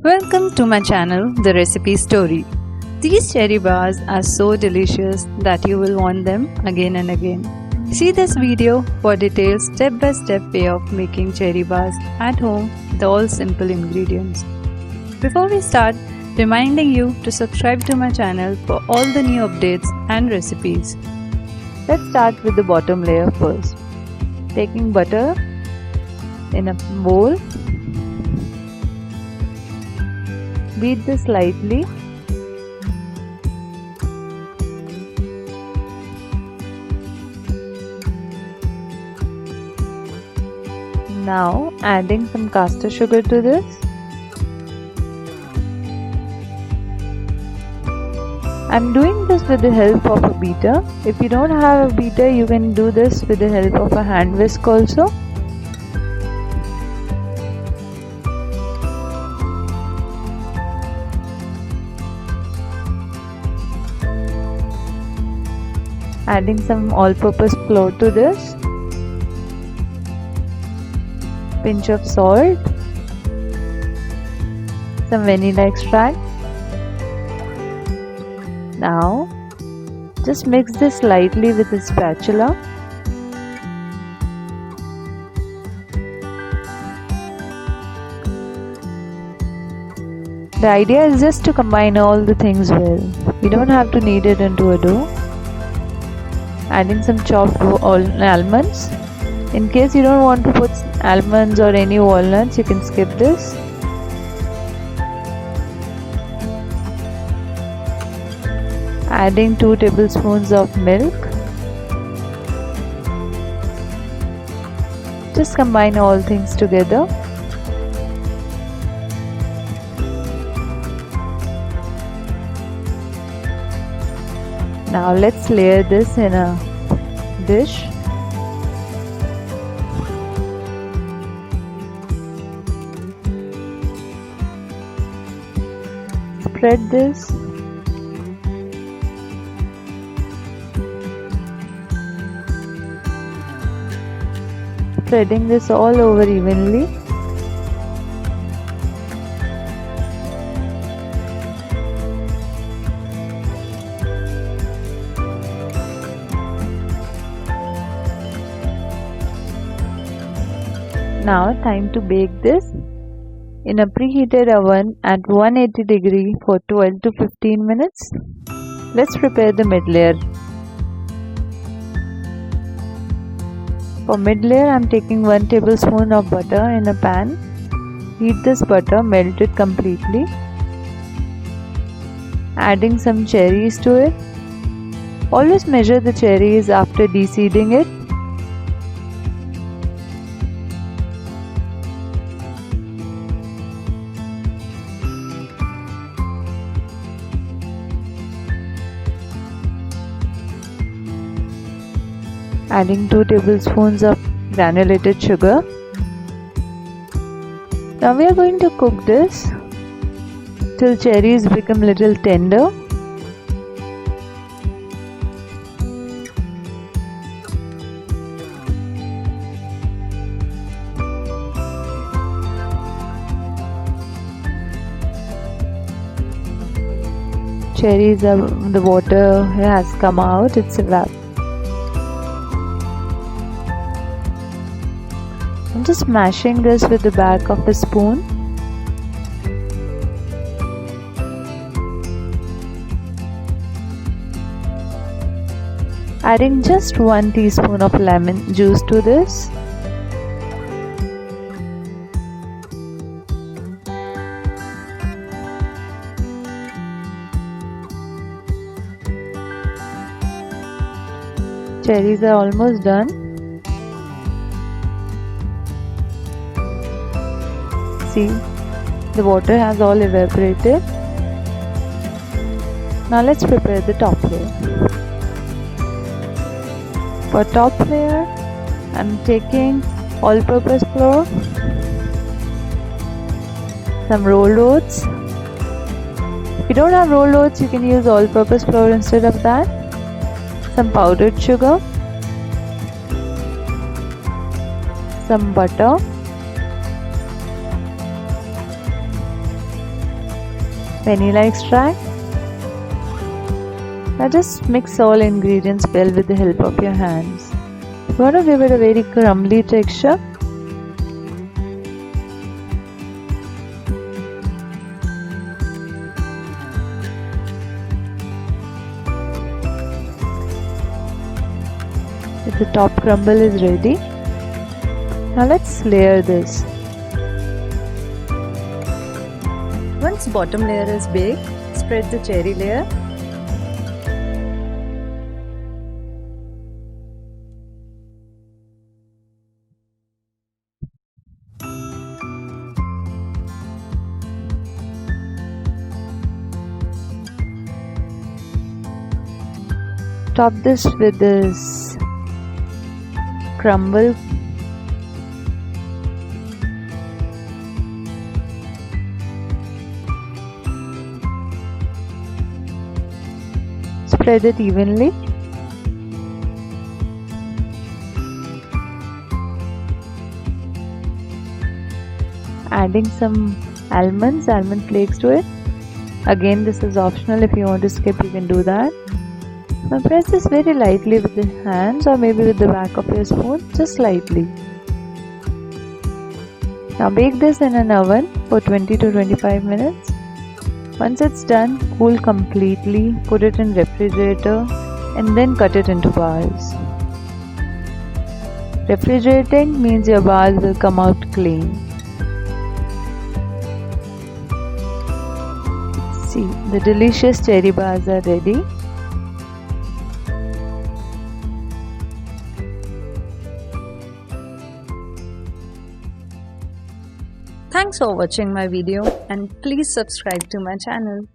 Welcome to my channel, The Recipe Story. These cherry bars are so delicious that you will want them again and again. See this video for detailed step-by-step way of making cherry bars at home with all simple ingredients. Before we start, reminding you to subscribe to my channel for all the new updates and recipes. Let's start with the bottom layer first. Taking butter in a bowl. Beat this lightly. Now adding some caster sugar to this. I'm doing this with the help of a beater. If you don't have a beater, you can do this with the help of a hand whisk also. Adding some all-purpose flour to this, pinch of salt, some vanilla extract. Now just mix this lightly with a spatula. The idea is just to combine all the things well. You don't have to knead it into a dough. Adding some chopped almonds. In case you don't want to put almonds or any walnuts, you can skip this. Adding 2 tablespoons of milk. Just combine all things together. Now let's layer this in a dish. Spread this. Spreading this all over evenly. Now time to bake this in a preheated oven at 180 degree for 12 to 15 minutes. Let's prepare the mid layer. For mid layer, I am taking 1 tablespoon of butter in a pan. Heat this butter, melt it completely. Adding some cherries to it. Always measure the cherries after de-seeding it. Adding 2 tablespoons of granulated sugar. Now we are going to cook this till cherries become little tender. Cherries, the water has come out, it's evaporated. I'm just mashing this with the back of a spoon. Adding just 1 teaspoon of lemon juice to this. Cherries are almost done. See, the water has all evaporated. Now let's prepare the top layer. For top layer, I'm taking all-purpose flour, some rolled oats. If you don't have rolled oats, you can use all-purpose flour instead of that. Some powdered sugar, some butter, vanilla extract. Now just mix all ingredients well with the help of your hands. You want to give it a very crumbly texture. If the top crumble is ready, now let's layer this. Once bottom layer is baked, spread the cherry layer. Top this with this crumble. Spread it evenly. Adding some almond flakes to it. Again, this is optional. If you want to skip, you can do that. Now press this very lightly with the hands or maybe with the back of your spoon, just lightly. Now bake this in an oven for 20 to 25 minutes. Once it's done, cool completely, put it in refrigerator and then cut it into bars. Refrigerating means your bars will come out clean. See, the delicious cherry bars are ready. Thanks for watching my video and please subscribe to my channel.